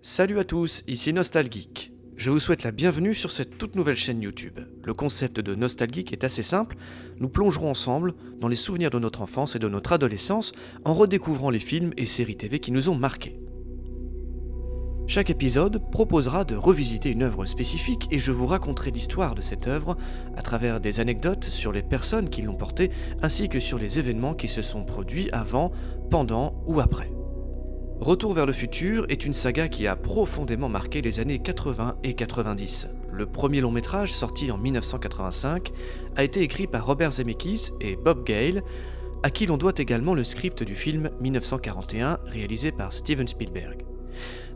Salut à tous, ici Nostalgeek. Je vous souhaite la bienvenue sur cette toute nouvelle chaîne YouTube. Le concept de Nostalgeek est assez simple, nous plongerons ensemble dans les souvenirs de notre enfance et de notre adolescence en redécouvrant les films et séries TV qui nous ont marqués. Chaque épisode proposera de revisiter une œuvre spécifique et je vous raconterai l'histoire de cette œuvre à travers des anecdotes sur les personnes qui l'ont portée ainsi que sur les événements qui se sont produits avant, pendant ou après. Retour vers le futur est une saga qui a profondément marqué les années 80 et 90. Le premier long métrage, sorti en 1985, a été écrit par Robert Zemeckis et Bob Gale, à qui l'on doit également le script du film 1941 réalisé par Steven Spielberg.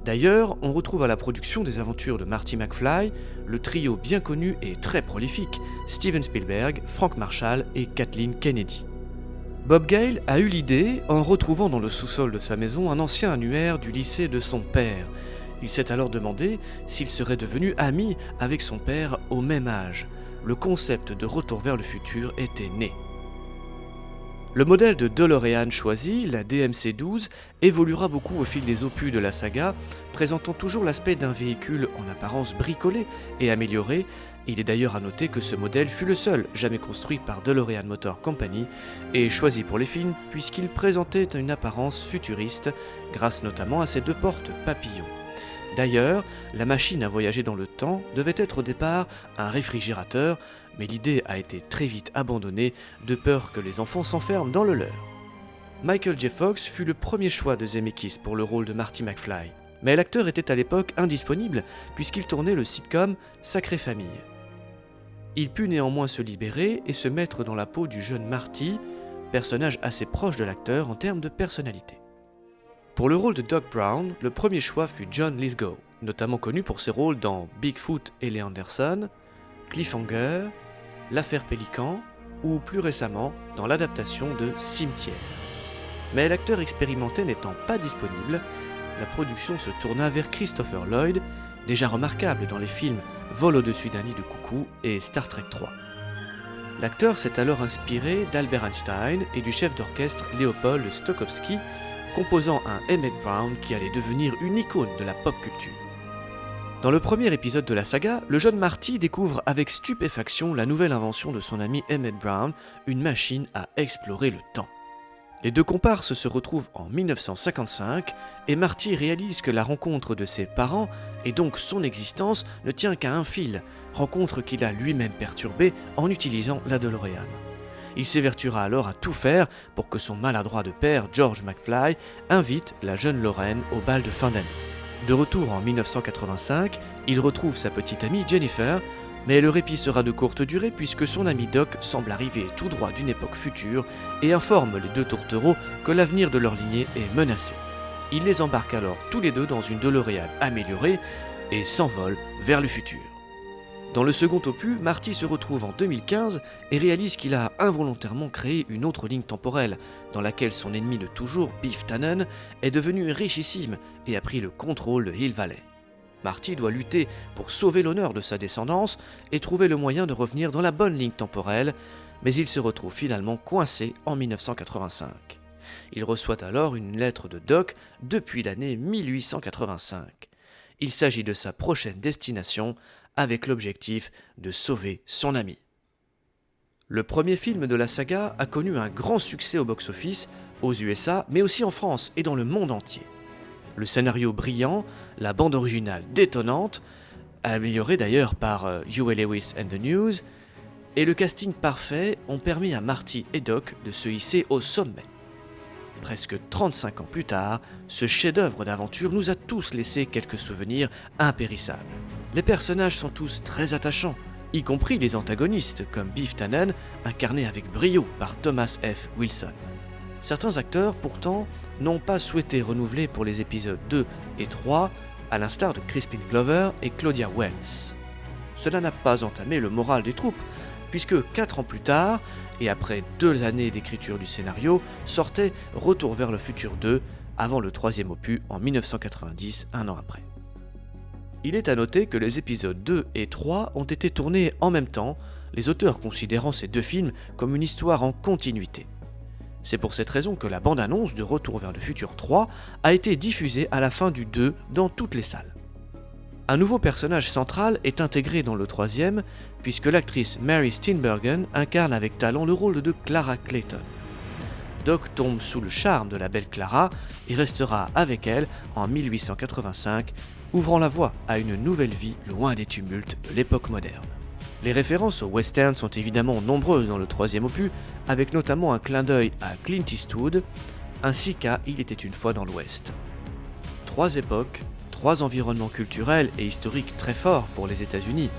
D'ailleurs, on retrouve à la production des aventures de Marty McFly le trio bien connu et très prolifique Steven Spielberg, Frank Marshall et Kathleen Kennedy. Bob Gale a eu l'idée en retrouvant dans le sous-sol de sa maison un ancien annuaire du lycée de son père. Il s'est alors demandé s'il serait devenu ami avec son père au même âge. Le concept de Retour vers le futur était né. Le modèle de DeLorean choisi, la DMC-12, évoluera beaucoup au fil des opus de la saga, présentant toujours l'aspect d'un véhicule en apparence bricolé et amélioré. Il est d'ailleurs à noter que ce modèle fut le seul jamais construit par DeLorean Motor Company et choisi pour les films puisqu'il présentait une apparence futuriste grâce notamment à ses deux portes papillons. D'ailleurs, la machine à voyager dans le temps devait être au départ un réfrigérateur, mais l'idée a été très vite abandonnée de peur que les enfants s'enferment dans le leur. Michael J. Fox fut le premier choix de Zemeckis pour le rôle de Marty McFly, mais l'acteur était à l'époque indisponible puisqu'il tournait le sitcom Sacrée Famille. Il put néanmoins se libérer et se mettre dans la peau du jeune Marty, personnage assez proche de l'acteur en termes de personnalité. Pour le rôle de Doc Brown, le premier choix fut John Lithgow, notamment connu pour ses rôles dans Bigfoot et les Anderson, Cliffhanger, L'affaire Pélican ou plus récemment dans l'adaptation de Cimetière. Mais l'acteur expérimenté n'étant pas disponible, la production se tourna vers Christopher Lloyd, déjà remarquable dans les films Vol au-dessus d'un nid de coucou et Star Trek 3. L'acteur s'est alors inspiré d'Albert Einstein et du chef d'orchestre Léopold Stokowski, composant un Emmett Brown qui allait devenir une icône de la pop culture. Dans le premier épisode de la saga, le jeune Marty découvre avec stupéfaction la nouvelle invention de son ami Emmett Brown, une machine à explorer le temps. Les deux comparses se retrouvent en 1955 et Marty réalise que la rencontre de ses parents et donc son existence ne tient qu'à un fil, rencontre qu'il a lui-même perturbée en utilisant la DeLorean. Il s'évertuera alors à tout faire pour que son maladroit de père, George McFly, invite la jeune Lorraine au bal de fin d'année. De retour en 1985, il retrouve sa petite amie Jennifer, mais le répit sera de courte durée puisque son ami Doc semble arriver tout droit d'une époque future et informe les deux tourtereaux que l'avenir de leur lignée est menacé. Il les embarque alors tous les deux dans une DeLorean améliorée et s'envole vers le futur. Dans le second opus, Marty se retrouve en 2015 et réalise qu'il a involontairement créé une autre ligne temporelle, dans laquelle son ennemi de toujours, Biff Tannen, est devenu richissime et a pris le contrôle de Hill Valley. Marty doit lutter pour sauver l'honneur de sa descendance et trouver le moyen de revenir dans la bonne ligne temporelle, mais il se retrouve finalement coincé en 1985. Il reçoit alors une lettre de Doc depuis l'année 1885. Il s'agit de sa prochaine destination, avec l'objectif de sauver son ami. Le premier film de la saga a connu un grand succès au box-office, aux USA, mais aussi en France et dans le monde entier. Le scénario brillant, la bande originale détonnante, améliorée d'ailleurs par Huey Lewis and the News, et le casting parfait ont permis à Marty et Doc de se hisser au sommet. Presque 35 ans plus tard, ce chef-d'œuvre d'aventure nous a tous laissé quelques souvenirs impérissables. Les personnages sont tous très attachants, y compris les antagonistes comme Biff Tannen, incarné avec brio par Thomas F. Wilson. Certains acteurs, pourtant, n'ont pas souhaité renouveler pour les épisodes 2 et 3, à l'instar de Crispin Glover et Claudia Wells. Cela n'a pas entamé le moral des troupes, puisque 4 ans plus tard, et après 2 années d'écriture du scénario, sortait Retour vers le futur 2, avant le troisième opus en 1990, un an après. Il est à noter que les épisodes 2 et 3 ont été tournés en même temps, les auteurs considérant ces deux films comme une histoire en continuité. C'est pour cette raison que la bande-annonce de Retour vers le futur 3 a été diffusée à la fin du 2 dans toutes les salles. Un nouveau personnage central est intégré dans le troisième, puisque l'actrice Mary Steenburgen incarne avec talent le rôle de Clara Clayton. Doc tombe sous le charme de la belle Clara et restera avec elle en 1885, ouvrant la voie à une nouvelle vie loin des tumultes de l'époque moderne. Les références au western sont évidemment nombreuses dans le troisième opus, avec notamment un clin d'œil à Clint Eastwood, ainsi qu'à Il était une fois dans l'Ouest. 3 époques, 3 environnements culturels et historiques très forts pour les États-Unis,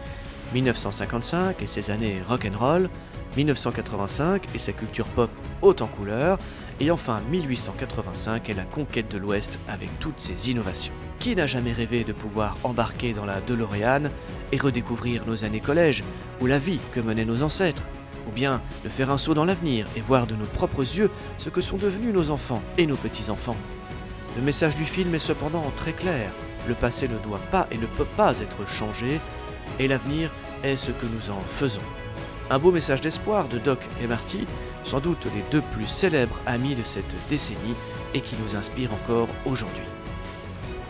1955 et ses années rock'n'roll, 1985 et sa culture pop haute en couleurs, et enfin 1885 et la conquête de l'Ouest avec toutes ses innovations. Qui n'a jamais rêvé de pouvoir embarquer dans la DeLorean et redécouvrir nos années collège, ou la vie que menaient nos ancêtres, ou bien de faire un saut dans l'avenir et voir de nos propres yeux ce que sont devenus nos enfants et nos petits-enfants. Le message du film est cependant très clair, le passé ne doit pas et ne peut pas être changé, et l'avenir est ce que nous en faisons. Un beau message d'espoir de Doc et Marty, sans doute les 2 plus célèbres amis de cette décennie et qui nous inspirent encore aujourd'hui.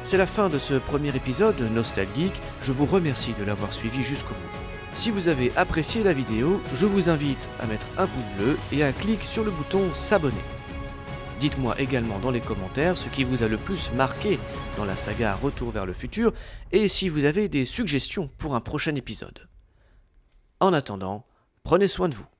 C'est la fin de ce premier épisode de Nostalgeek, je vous remercie de l'avoir suivi jusqu'au bout. Si vous avez apprécié la vidéo, je vous invite à mettre un pouce bleu et un clic sur le bouton s'abonner. Dites-moi également dans les commentaires ce qui vous a le plus marqué dans la saga Retour vers le futur et si vous avez des suggestions pour un prochain épisode. En attendant, prenez soin de vous.